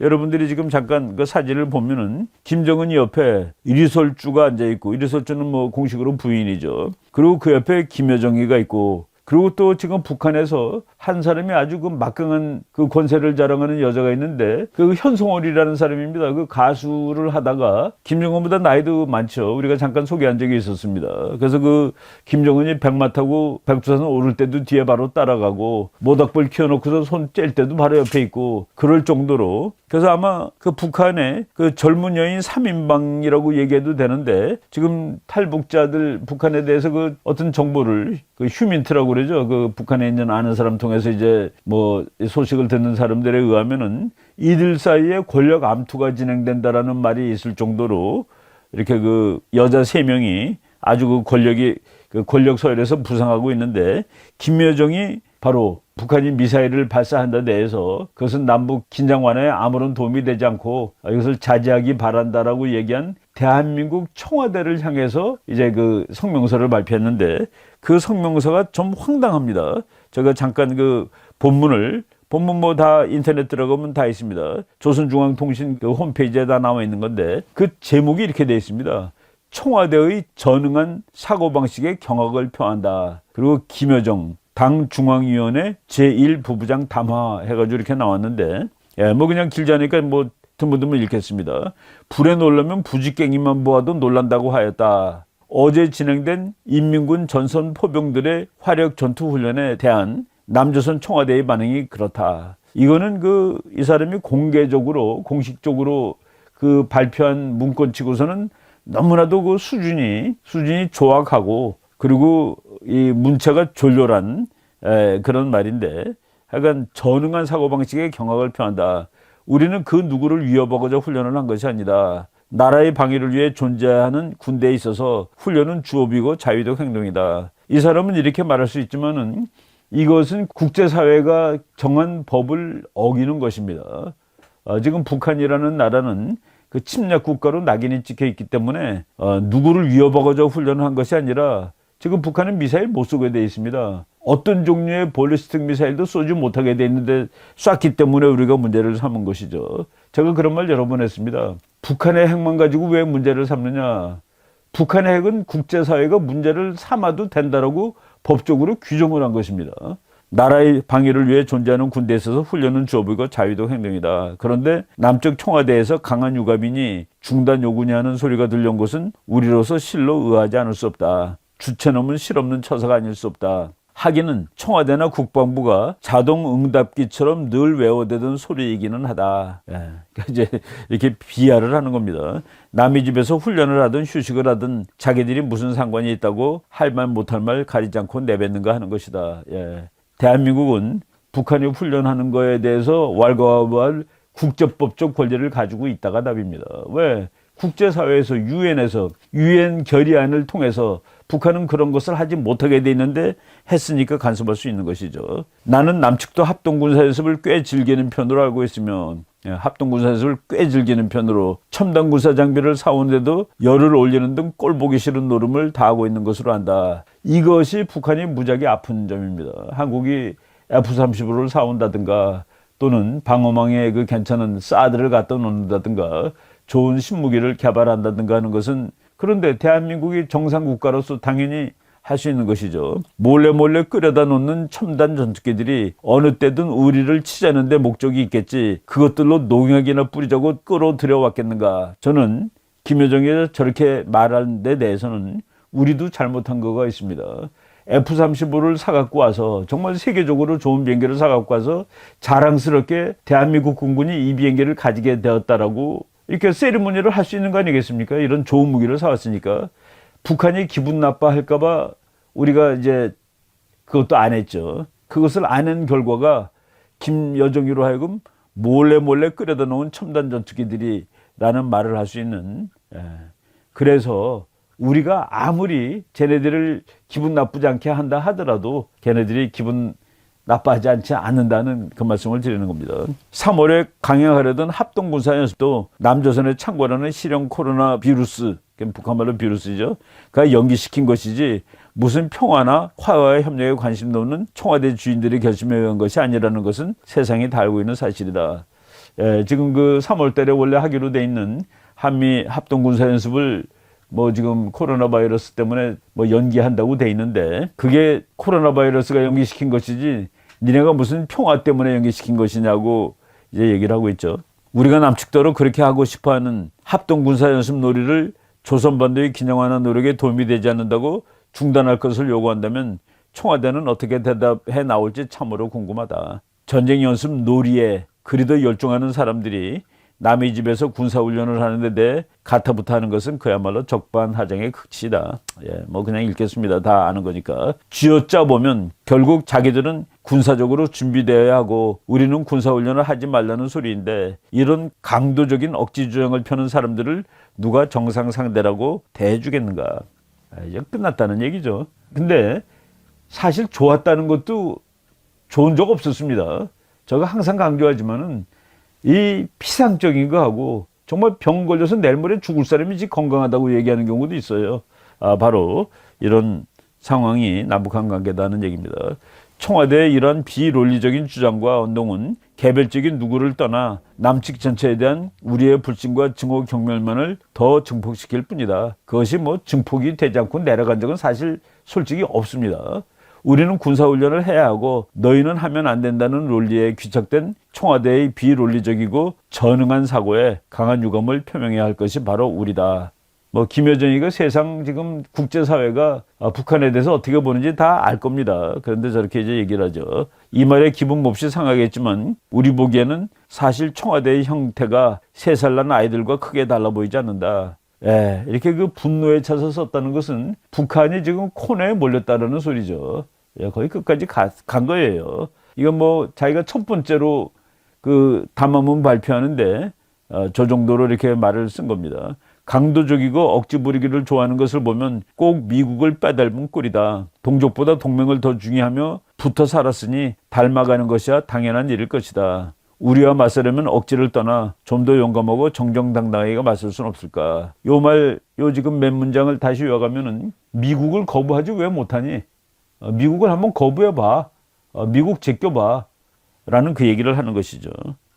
여러분들이 지금 잠깐 그 사진을 보면은 김정은이 옆에 이리설주가 앉아있고, 이리설주는 공식으로 부인이죠. 그리고 그 옆에 김여정이가 있고, 그리고 또 지금 북한에서 한 사람이 아주 막강한 그 권세를 자랑하는 여자가 있는데, 그 현송월이라는 사람입니다. 그 가수를 하다가 김정은보다 나이도 많죠. 우리가 잠깐 소개한 적이 있었습니다. 그래서 그 김정은이 백마 타고 백두산 오를 때도 뒤에 바로 따라가고, 모닥불 키워놓고서 손 뗄 때도 바로 옆에 있고, 그럴 정도로. 그래서 아마 그 북한의 그 젊은 여인 3인방이라고 얘기해도 되는데, 지금 탈북자들 북한에 대해서 그 어떤 정보를 그 휴민트라고 그러죠. 그 북한에 있는 아는 사람 통해서 이제 소식을 듣는 사람들에 의하면은 이들 사이에 권력 암투가 진행된다라는 말이 있을 정도로 이렇게 그 여자 3명이 아주 그 권력 서열에서 부상하고 있는데, 김여정이 바로 북한이 미사일을 발사한다 대해서 그것은 남북 긴장 완화에 아무런 도움이 되지 않고 이것을 자제하기 바란다라고 얘기한 대한민국 청와대를 향해서 이제 그 성명서를 발표했는데, 그 성명서가 좀 황당합니다. 제가 잠깐 그 본문 뭐 다 인터넷 들어가면 다 있습니다. 조선중앙통신 그 홈페이지에 다 나와 있는 건데, 그 제목이 이렇게 되어 있습니다. 청와대의 전응한 사고방식에 경악을 표한다. 그리고 김여정 당 중앙위원회 제1부부장 담화 해가지고 이렇게 나왔는데, 뭐 그냥 길지 않으니까 뭐 드문드문 읽겠습니다. 불에 놀라면 부지깽이만 보아도 놀란다고 하였다. 어제 진행된 인민군 전선 포병들의 화력 전투 훈련에 대한 남조선 청와대의 반응이 그렇다. 이거는 이 사람이 공식적으로 그 발표한 문건치고서는 너무나도 그 수준이 조악하고, 그리고 이 문체가 졸렬한 그런 말인데, 하여간 전응한 사고방식에 경악을 표한다. 우리는 그 누구를 위협하고자 훈련을 한 것이 아니다. 나라의 방위를 위해 존재하는 군대에 있어서 훈련은 주업이고 자위적 행동이다. 이 사람은 이렇게 말할 수 있지만은 이것은 국제사회가 정한 법을 어기는 것입니다. 지금 북한이라는 나라는 그 침략 국가로 낙인이 찍혀 있기 때문에 누구를 위협하고자 훈련을 한 것이 아니라, 지금 북한은 미사일 못 쏘게 돼 있습니다. 어떤 종류의 볼리스틱 미사일도 쏘지 못하게 돼 있는데 쐈기 때문에 우리가 문제를 삼은 것이죠. 제가 그런 말 여러 번 했습니다. 북한의 핵만 가지고 왜 문제를 삼느냐. 북한의 핵은 국제사회가 문제를 삼아도 된다라고 법적으로 규정을 한 것입니다. 나라의 방위를 위해 존재하는 군대에 있어서 훈련은 주업이고 자위도 행동이다. 그런데 남쪽 청와대에서 강한 유가민이 중단 요구냐 하는 소리가 들려온 것은 우리로서 실로 의하지 않을 수 없다. 주체넘은 실없는 처사가 아닐 수 없다. 하기는 청와대나 국방부가 자동응답기처럼 늘 외워대던 소리이기는 하다. 이제 이렇게 비하를 하는 겁니다. 남의 집에서 훈련을 하든 휴식을 하든 자기들이 무슨 상관이 있다고 할 말 못할 말 가리지 않고 내뱉는가 하는 것이다. 대한민국은 북한이 훈련하는 거에 대해서 왈가왈부할 국제법적 권리를 가지고 있다가 답입니다. 왜? 국제사회에서 유엔 결의안을 통해서 북한은 그런 것을 하지 못하게 돼 있는데 했으니까 간섭할 수 있는 것이죠. 나는 남측도 합동군사연습을 꽤 즐기는 편으로 알고 있으면, 합동군사연습을 꽤 즐기는 편으로 첨단 군사 장비를 사오는데도 열을 올리는 등 꼴보기 싫은 노름을 다하고 있는 것으로 안다. 이것이 북한이 무지하게 아픈 점입니다. 한국이 F-35를 사온다든가, 또는 방어망에 그 괜찮은 사드를 갖다 놓는다든가, 좋은 신무기를 개발한다든가 하는 것은, 그런데 대한민국이 정상국가로서 당연히 할 수 있는 것이죠. 몰래 끌어다 놓는 첨단 전투기들이 어느 때든 우리를 치자는 데 목적이 있겠지, 그것들로 농약이나 뿌리자고 끌어들여왔겠는가. 저는 김여정이 저렇게 말하는 데 대해서는 우리도 잘못한 거가 있습니다. F-35를 사갖고 와서, 정말 세계적으로 좋은 비행기를 사갖고 와서 자랑스럽게 대한민국 군군이 이 비행기를 가지게 되었다라고 이렇게 세리머니를 할 수 있는 거 아니겠습니까? 이런 좋은 무기를 사왔으니까. 북한이 기분 나빠할까봐 우리가 이제 그것도 안 했죠. 그것을 아는 결과가 김여정이로 하여금 몰래 끌어다 놓은 첨단 전투기들이라는 말을 할 수 있는. 그래서 우리가 아무리 쟤네들을 기분 나쁘지 않게 한다 하더라도 걔네들이 기분 나빠하지 않지 않는다는 그 말씀을 드리는 겁니다. 3월에 강행하려던 합동군사연습도 남조선에 창궐하는 실형 코로나 비루스, 북한말로 비루스죠, 가 연기시킨 것이지 무슨 평화나 화해와 협력에 관심도 없는 청와대 주인들이 결심해 온 것이 아니라는 것은 세상이 다 알고 있는 사실이다. 지금 그 3월 달에 원래 하기로 돼 있는 한미 합동군사연습을 뭐 지금 코로나 바이러스 때문에 뭐 연기한다고 돼 있는데, 그게 코로나 바이러스가 연기시킨 것이지 니네가 무슨 평화 때문에 연기시킨 것이냐고 이제 얘기를 하고 있죠. 우리가 남측도로 그렇게 하고 싶어하는 합동군사연습 놀이를 조선반도의 긴장화나 노력에 도움이 되지 않는다고 중단할 것을 요구한다면 청와대는 어떻게 대답해 나올지 참으로 궁금하다. 전쟁 연습 놀이에 그리도 열중하는 사람들이 남의 집에서 군사훈련을 하는데 대해 가타부타 하는 것은 그야말로 적반하장의 극치다. 뭐 그냥 읽겠습니다. 다 아는 거니까. 쥐어짜 보면 결국 자기들은 군사적으로 준비되어야 하고 우리는 군사훈련을 하지 말라는 소리인데 이런 강도적인 억지 주장을 펴는 사람들을 누가 정상 상대라고 대해주겠는가. 이제 끝났다는 얘기죠. 근데 사실 좋았다는 것도 좋은 적 없었습니다. 제가 항상 강조하지만은 이 피상적인 거하고 정말 병 걸려서 내일 모레 죽을 사람이지 건강하다고 얘기하는 경우도 있어요. 바로 이런 상황이 남북한 관계다는 얘기입니다. 청와대의 이러한 비논리적인 주장과 운동은 개별적인 누구를 떠나 남측 전체에 대한 우리의 불신과 증오 경멸만을 더 증폭시킬 뿐이다. 그것이 뭐 증폭이 되지 않고 내려간 적은 사실 솔직히 없습니다. 우리는 군사훈련을 해야 하고 너희는 하면 안 된다는 논리에 귀착된 청와대의 비논리적이고 전응한 사고에 강한 유감을 표명해야 할 것이 바로 우리다. 김여정이가 세상 지금 국제사회가 북한에 대해서 어떻게 보는지 다 알 겁니다. 그런데 저렇게 이제 얘기를 하죠. 이 말에 기분 몹시 상하겠지만 우리 보기에는 사실 청와대의 형태가 3살 난 아이들과 크게 달라 보이지 않는다. 이렇게 그 분노에 차서 썼다는 것은 북한이 지금 코너에 몰렸다는 소리죠. 거의 끝까지 간 거예요. 이건 자기가 첫 번째로 그 담화문 발표하는데 저 정도로 이렇게 말을 쓴 겁니다. 강도적이고 억지 부리기를 좋아하는 것을 보면 꼭 미국을 빼닮은 꼴이다. 동족보다 동맹을 더 중요하며 붙어 살았으니 닮아가는 것이야 당연한 일일 것이다. 우리와 맞서려면 억지를 떠나 좀 더 용감하고 정정당당하게 맞설 수는 없을까. 요 지금 몇 문장을 다시 외워가면은 미국을 거부하지 왜 못하니? 미국을 한번 거부해봐. 미국 제껴봐. 라는 그 얘기를 하는 것이죠.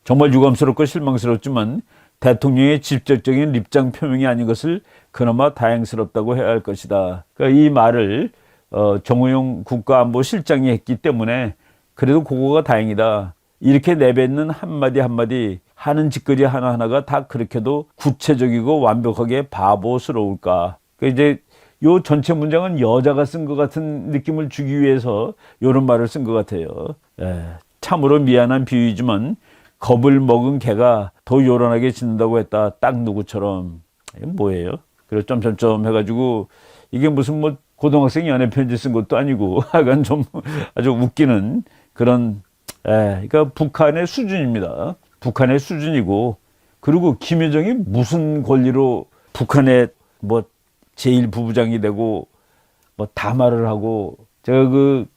정말 유감스럽고 실망스럽지만 대통령의 직접적인 입장 표명이 아닌 것을 그나마 다행스럽다고 해야 할 것이다. 그러니까 이 말을 정호영 국가안보실장이 했기 때문에 그래도 그거가 다행이다. 이렇게 내뱉는 한마디 한마디 하는 짓거리 하나하나가 다 그렇게도 구체적이고 완벽하게 바보스러울까. 그러니까 이제 요 전체 문장은 여자가 쓴 것 같은 느낌을 주기 위해서 이런 말을 쓴 것 같아요. 참으로 미안한 비유이지만 겁을 먹은 개가 더 요란하게 짖는다고 했다. 딱 누구처럼. 이게 뭐예요? 그래서 점점점 해가지고 이게 무슨 고등학생 연애 편지 쓴 것도 아니고 약간 좀 아주 웃기는 그런 그러니까 북한의 수준입니다. 북한의 수준이고 그리고 김여정이 무슨 권리로 북한의 제1부부장이 되고 담화를 하고 제가 그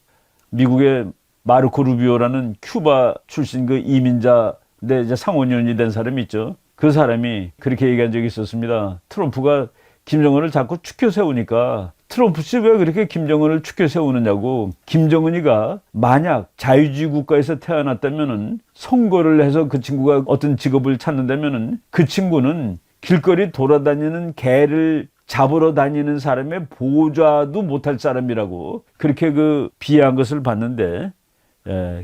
미국의 마르코 루비오라는 큐바 출신 그 이민자인데 이제 상원의원이 된 사람이 있죠. 그 사람이 그렇게 얘기한 적이 있었습니다. 트럼프가 김정은을 자꾸 추켜 세우니까 트럼프 씨 왜 그렇게 김정은을 추켜 세우느냐고. 김정은이가 만약 자유주의 국가에서 태어났다면은 선거를 해서 그 친구가 어떤 직업을 찾는다면은 그 친구는 길거리 돌아다니는 개를 잡으러 다니는 사람의 보좌도 못할 사람이라고 그렇게 그 비하한 것을 봤는데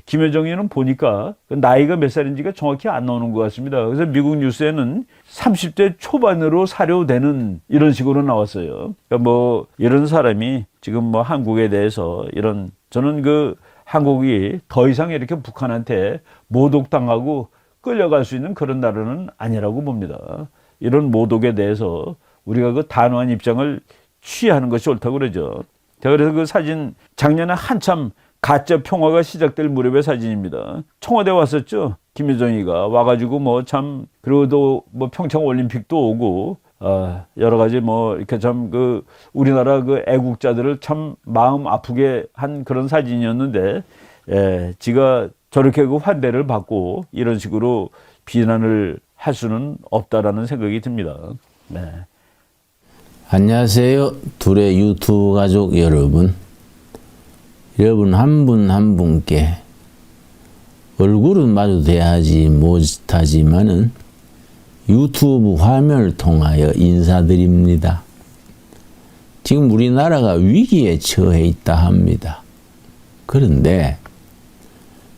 김여정이는 보니까 나이가 몇 살인지가 정확히 안 나오는 것 같습니다. 그래서 미국 뉴스에는 30대 초반으로 사료되는 이런 식으로 나왔어요. 그러니까 이런 사람이 지금 한국에 대해서 저는 그 한국이 더 이상 이렇게 북한한테 모독당하고 끌려갈 수 있는 그런 나라는 아니라고 봅니다. 이런 모독에 대해서 우리가 그 단호한 입장을 취하는 것이 옳다고 그러죠. 제가 그래서 그 사진 작년에 한참 가짜 평화가 시작될 무렵의 사진입니다. 청와대 왔었죠. 김여정이가 와가지고 그리고 또 평창 올림픽도 오고 여러 가지 이렇게 참 그 우리나라 그 애국자들을 참 마음 아프게 한 그런 사진이었는데 지가 저렇게 그 환대를 받고 이런 식으로 비난을 할 수는 없다라는 생각이 듭니다. 안녕하세요. 둘의 유튜브 가족 여러분. 여러분 한 분 한 분께 얼굴은 마주 대하지 못하지만은 유튜브 화면을 통하여 인사드립니다. 지금 우리나라가 위기에 처해 있다 합니다. 그런데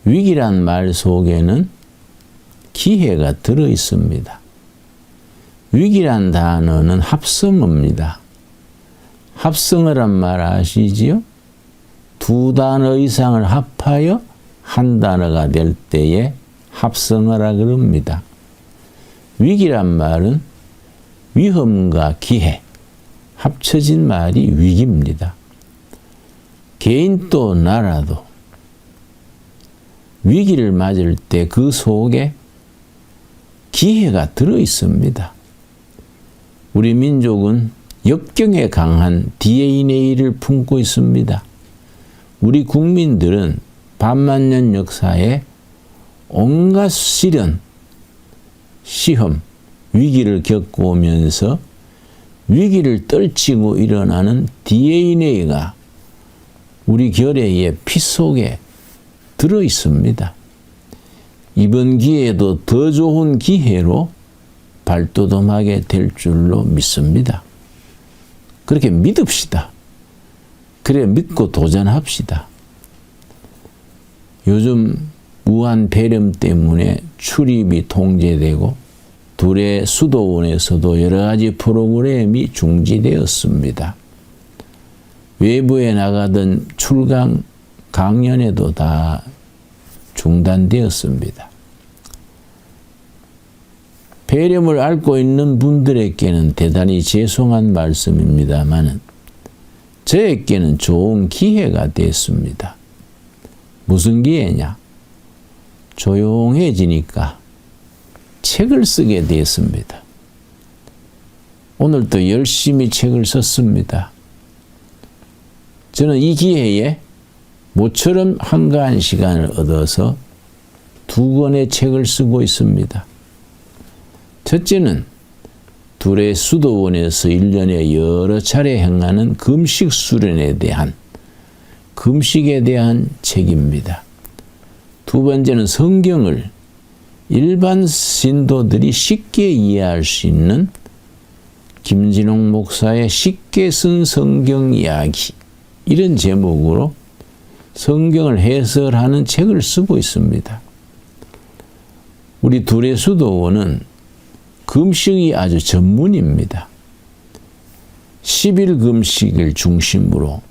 위기란 말 속에는 기회가 들어 있습니다. 위기란 단어는 합성어입니다. 합성어란 말 아시지요? 두 단어 이상을 합하여 한 단어가 될 때에 합성어라 그럽니다. 위기란 말은 위험과 기회, 합쳐진 말이 위기입니다. 개인도 나라도 위기를 맞을 때 그 속에 기회가 들어 있습니다. 우리 민족은 역경에 강한 DNA를 품고 있습니다. 우리 국민들은 반만년 역사에 온갖 시련, 시험, 위기를 겪어오면서 위기를 떨치고 일어나는 DNA가 우리 결의의 피 속에 들어 있습니다. 이번 기회도 더 좋은 기회로 발돋움하게 될 줄로 믿습니다. 그렇게 믿읍시다. 그래 믿고 도전합시다. 요즘 무한 폐렴 때문에 출입이 통제되고 둘의 수도원에서도 여러 가지 프로그램이 중지되었습니다. 외부에 나가던 출강 강연회도 다 중단되었습니다. 폐렴을 앓고 있는 분들에게는 대단히 죄송한 말씀입니다만 저에게는 좋은 기회가 됐습니다. 무슨 기회냐? 조용해지니까 책을 쓰게 되었습니다. 오늘도 열심히 책을 썼습니다. 저는 이 기회에 모처럼 한가한 시간을 얻어서 2권의 책을 쓰고 있습니다. 첫째는 둘의 수도원에서 1년에 여러 차례 행하는 금식 수련에 대한 금식에 대한 책입니다. 두 번째는 성경을 일반 신도들이 쉽게 이해할 수 있는 김진홍 목사의 쉽게 쓴 성경 이야기, 이런 제목으로 성경을 해설하는 책을 쓰고 있습니다. 우리 둘의 수도원은 금식이 아주 전문입니다. 10일 금식을 중심으로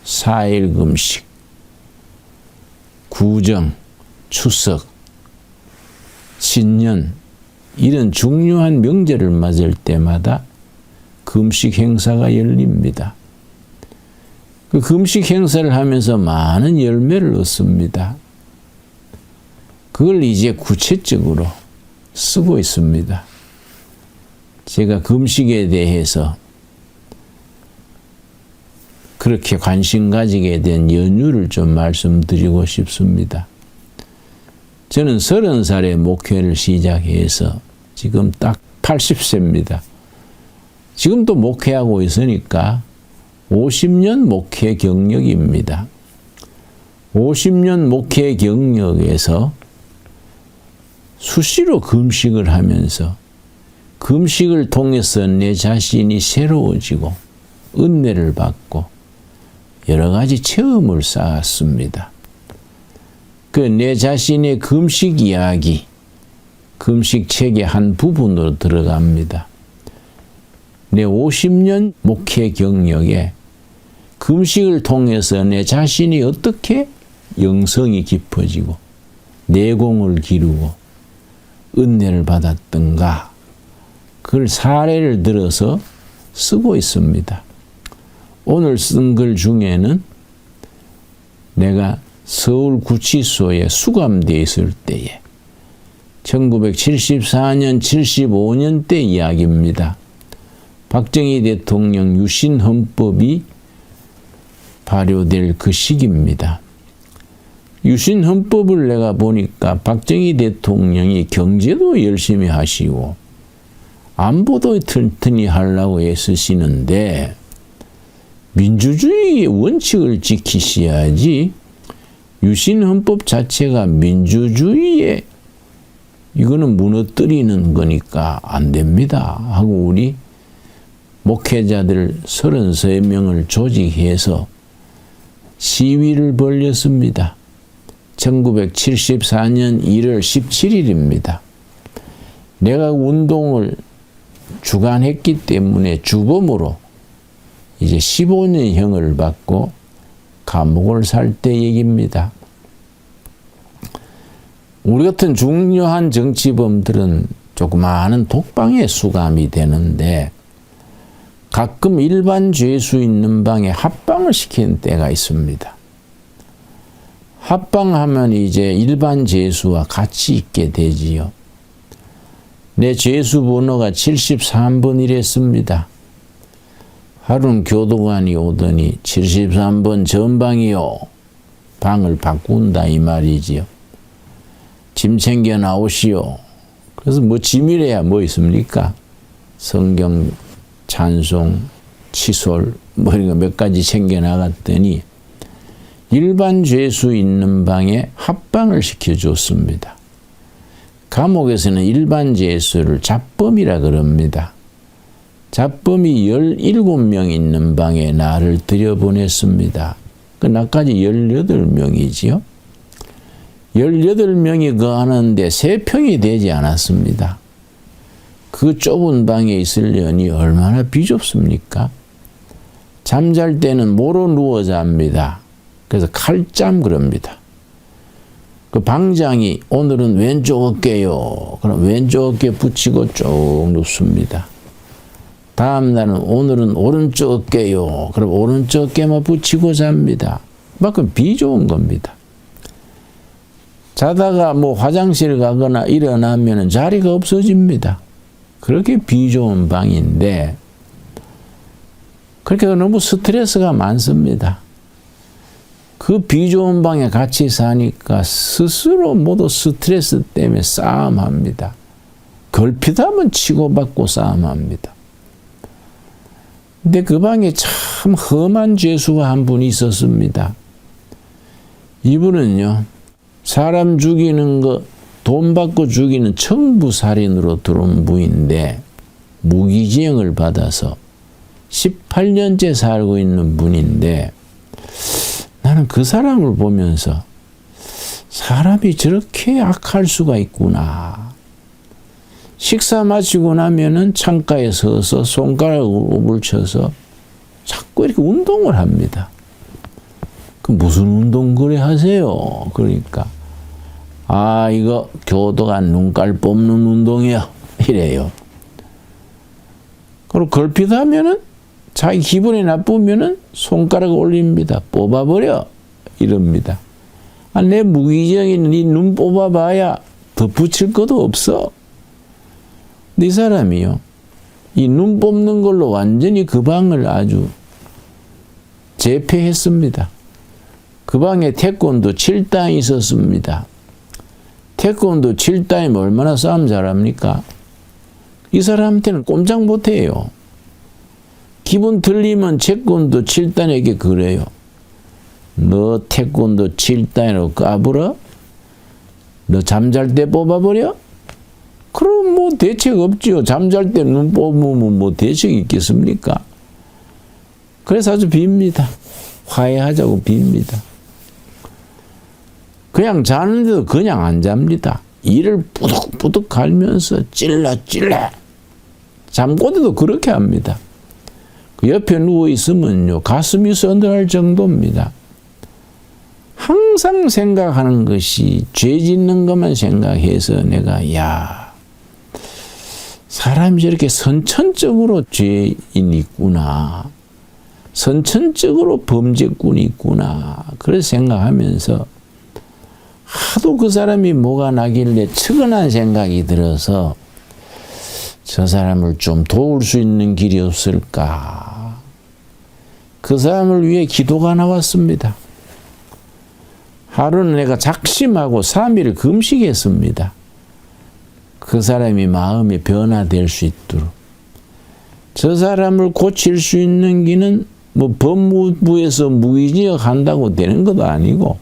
4일 금식, 구정, 추석, 신년 이런 중요한 명절을 맞을 때마다 금식 행사가 열립니다. 그 금식 행사를 하면서 많은 열매를 얻습니다. 그걸 이제 구체적으로 쓰고 있습니다. 제가 금식에 대해서 그렇게 관심 가지게 된 연유를 좀 말씀드리고 싶습니다. 저는 30살에 목회를 시작해서 지금 딱 80세입니다. 지금도 목회하고 있으니까 50년 목회 경력입니다. 50년 목회 경력에서 수시로 금식을 하면서 금식을 통해서 내 자신이 새로워지고 은혜를 받고 여러 가지 체험을 쌓았습니다. 그 내 자신의 금식 이야기, 금식 책의 한 부분으로 들어갑니다. 내 50년 목회 경력에 금식을 통해서 내 자신이 어떻게 영성이 깊어지고 내공을 기르고 은혜를 받았던가, 그걸 사례를 들어서 쓰고 있습니다. 오늘 쓴 글 중에는 내가 서울 구치소에 수감되어 있을 때에 1974년, 75년 때 이야기입니다. 박정희 대통령 유신헌법이 발효될 그 시기입니다. 유신헌법을 내가 보니까 박정희 대통령이 경제도 열심히 하시고 안보도 튼튼히 하려고 애쓰시는데 민주주의의 원칙을 지키셔야지 유신헌법 자체가 민주주의에 이거는 무너뜨리는 거니까 안 됩니다 하고 우리 목회자들 33명을 조직해서 시위를 벌였습니다. 1974년 1월 17일입니다. 내가 운동을 주관했기 때문에 주범으로 이제 15년형을 받고 감옥을 살 때 얘기입니다. 우리 같은 중요한 정치범들은 조그마한 독방에 수감이 되는데 가끔 일반 죄수 있는 방에 합방을 시키는 때가 있습니다. 합방하면 이제 일반 죄수와 같이 있게 되지요. 내 죄수 번호가 73번이랬습니다. 하루는 교도관이 오더니 73번 전방이요. 방을 바꾼다 이 말이지요. 짐 챙겨 나오시오. 그래서 뭐 짐이래야 뭐 있습니까? 성경, 찬송, 칫솔 뭐 이런 거 몇 가지 챙겨 나갔더니 일반 죄수 있는 방에 합방을 시켜줬습니다. 감옥에서는 일반 죄수를 잡범이라 그럽니다. 잡범이 17명 있는 방에 나를 들여보냈습니다. 그 나까지 18명이지요. 18명이 거하는데 3평이 되지 않았습니다. 그 좁은 방에 있으려니 얼마나 비좁습니까? 잠잘 때는 모로 누워 잡니다. 그래서 칼잠 그럽니다. 그 방장이 오늘은 왼쪽 어깨요. 그럼 왼쪽 어깨 붙이고 쭉 눕습니다. 다음 날은 오늘은 오른쪽 어깨요. 그럼 오른쪽 어깨만 붙이고 잡니다. 그만큼 비좁은 겁니다. 자다가 뭐 화장실 가거나 일어나면 자리가 없어집니다. 그렇게 비좁은 방인데 그렇게 너무 스트레스가 많습니다. 그 비좁은 방에 같이 사니까 스스로 모두 스트레스 때문에 싸움합니다. 걸핏하면 치고받고 싸움합니다. 근데 그 방에 참 험한 죄수가 한 분이 있었습니다. 이분은요, 사람 죽이는 거, 돈 받고 죽이는 청부살인으로 들어온 분인데, 무기징역을 받아서 18년째 살고 있는 분인데, 나는 그 사람을 보면서 사람이 저렇게 악할 수가 있구나. 식사 마치고 나면은 창가에 서서 손가락으로 옵을 쳐서 자꾸 이렇게 운동을 합니다. 그 무슨 운동 그래 하세요? 그러니까 이거 교도관 눈깔 뽑는 운동이야 이래요. 그리고 걸핏하면은 자기 기분이 나쁘면은 손가락을 올립니다. 뽑아버려 이럽니다. 내 무기징역인 네 눈 뽑아봐야 더 붙일 것도 없어. 근데 이 사람이요, 이 눈 뽑는 걸로 완전히 그 방을 아주 제패했습니다. 그 방에 태권도 7단이 있었습니다. 태권도 7단이면 얼마나 싸움 잘합니까? 이 사람한테는 꼼짝 못해요. 기분 들리면 태권도 7단에게 그래요. 너 태권도 7단으로 까불어? 너 잠잘 때 뽑아버려? 그럼 뭐 대책 없지요. 잠잘 때 눈 뽑으면 뭐 대책이 있겠습니까? 그래서 아주 빕니다. 화해하자고 빕니다. 그냥 자는데도 그냥 안 잡니다. 이를 뿌득뿌득 갈면서 찔러 잠꼬대도 그렇게 합니다. 그 옆에 누워 있으면요, 가슴이 서늘할 정도입니다. 항상 생각하는 것이 죄 짓는 것만 생각해서 내가 사람이 저렇게 선천적으로 죄인이 있구나. 선천적으로 범죄꾼이 있구나. 그래서 생각하면서 하도 그 사람이 뭐가 나길래 측은한 생각이 들어서 저 사람을 좀 도울 수 있는 길이 없을까. 그 사람을 위해 기도가 나왔습니다. 하루는 내가 작심하고 3일 금식했습니다. 그 사람이 마음이 변화될 수 있도록. 저 사람을 고칠 수 있는 길은 뭐 법무부에서 무기징역 한다고 되는 것도 아니고,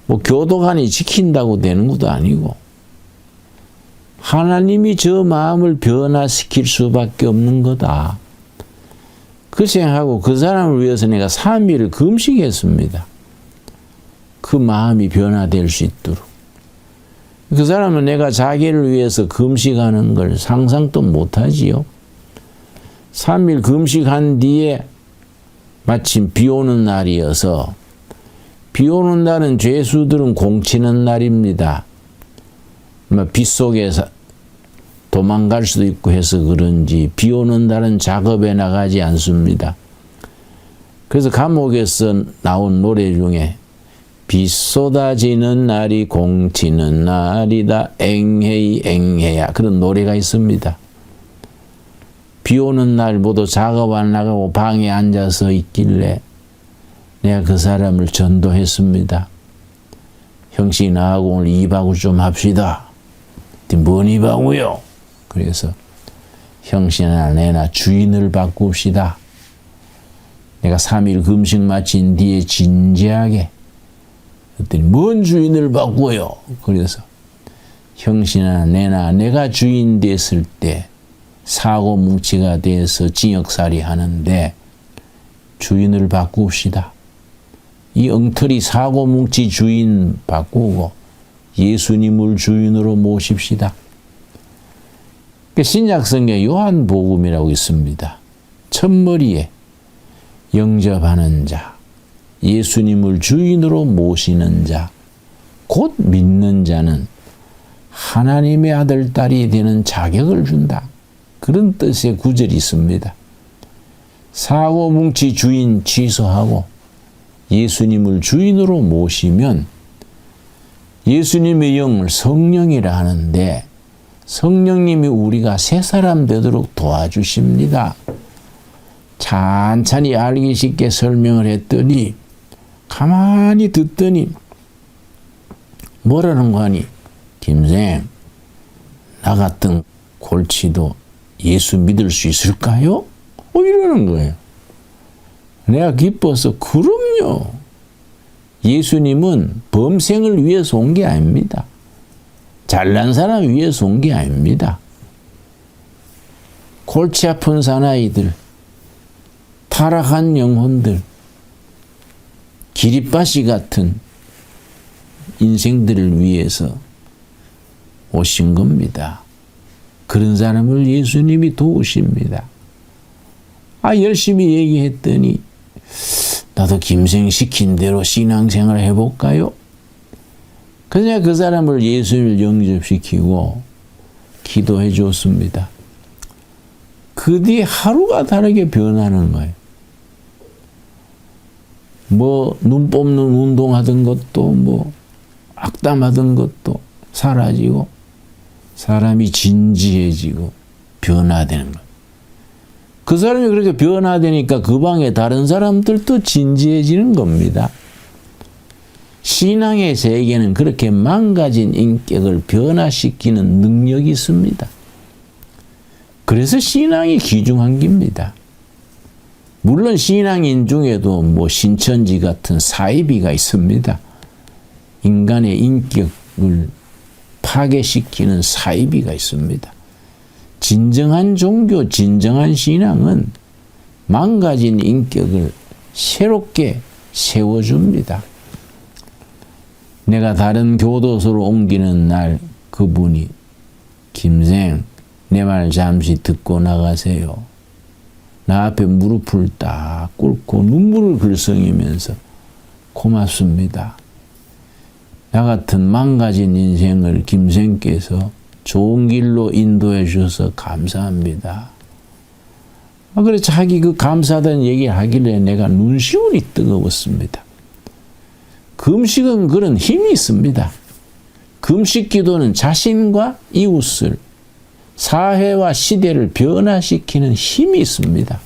뭐 교도관이 지킨다고 되는 것도 아니고, 하나님이 저 마음을 변화시킬 수밖에 없는 거다. 그 생각하고 그 사람을 위해서 내가 3일을 금식했습니다. 그 마음이 변화될 수 있도록. 그 사람은 내가 자기를 위해서 금식하는 걸 상상도 못하지요. 3일 금식한 뒤에 마침 비 오는 날이어서, 비 오는 날은 죄수들은 공치는 날입니다. 빗속에 도망갈 수도 있고 해서 그런지 비 오는 날은 작업에 나가지 않습니다. 그래서 감옥에서 나온 노래 중에 비 쏟아지는 날이 공치는 날이다. 앵해이 앵해야. 그런 노래가 있습니다. 비 오는 날 모두 작업 안 나가고 방에 앉아서 있길래 내가 그 사람을 전도했습니다. 형씨 나하고 오늘 2박을 좀 합시다. 뭔 2박이요? 그래서 형씨나 내나 주인을 바꿉시다. 내가 3일 금식 마친 뒤에 진지하게 그랬더니 뭔 주인을 바꿔요? 그래서 형씨나 내나 내가 주인 됐을 때 사고 뭉치가 돼서 징역살이 하는데 주인을 바꿉시다. 이 엉터리 사고 뭉치 주인 바꾸고 예수님을 주인으로 모십시다. 신약성경 요한복음이라고 있습니다. 첫머리에 영접하는 자, 예수님을 주인으로 모시는 자, 곧 믿는 자는 하나님의 아들, 딸이 되는 자격을 준다. 그런 뜻의 구절이 있습니다. 사고 뭉치 주인 취소하고 예수님을 주인으로 모시면 예수님의 영을 성령이라 하는데 성령님이 우리가 새 사람 되도록 도와주십니다. 찬찬히 알기 쉽게 설명을 했더니 가만히 듣더니 뭐라는 거 하니? 김생, 나 같은 골치도 예수 믿을 수 있을까요? 이러는 거예요. 내가 기뻐서 그럼요. 예수님은 범생을 위해서 온 게 아닙니다. 잘난 사람 위해서 온 게 아닙니다. 골치 아픈 사나이들, 타락한 영혼들, 기립바시 같은 인생들을 위해서 오신 겁니다. 그런 사람을 예수님이 도우십니다. 열심히 얘기했더니 나도 김생 시킨 대로 신앙생활 해볼까요? 그냥 그 사람을 예수님을 영접시키고 기도해 줬습니다. 그 뒤에 하루가 다르게 변하는 거예요. 눈 뽑는 운동하던 것도 악담하던 것도 사라지고 사람이 진지해지고 변화되는 거예요. 그 사람이 그렇게 변화되니까 그 방에 다른 사람들도 진지해지는 겁니다. 신앙의 세계는 그렇게 망가진 인격을 변화시키는 능력이 있습니다. 그래서 신앙이 귀중한 겁니다. 물론 신앙인 중에도 신천지 같은 사이비가 있습니다. 인간의 인격을 파괴시키는 사이비가 있습니다. 진정한 종교, 진정한 신앙은 망가진 인격을 새롭게 세워줍니다. 내가 다른 교도소로 옮기는 날 그분이 김생, 내 말 잠시 듣고 나가세요. 나 앞에 무릎을 딱 꿇고 눈물을 글썽이면서 고맙습니다. 나 같은 망가진 인생을 김생께서 좋은 길로 인도해 주셔서 감사합니다. 그래 자기 그 감사하다는 얘기를 하길래 내가 눈시울이 뜨거웠습니다. 금식은 그런 힘이 있습니다. 금식 기도는 자신과 이웃을, 사회와 시대를 변화시키는 힘이 있습니다.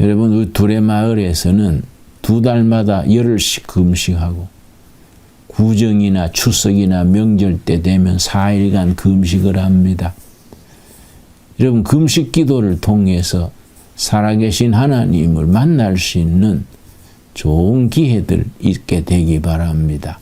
여러분, 우리 둘의 마을에서는 2달마다 열흘씩 금식하고 구정이나 추석이나 명절 때 되면 4일간 금식을 합니다. 여러분, 금식 기도를 통해서 살아계신 하나님을 만날 수 있는 좋은 기회들 있게 되기 바랍니다.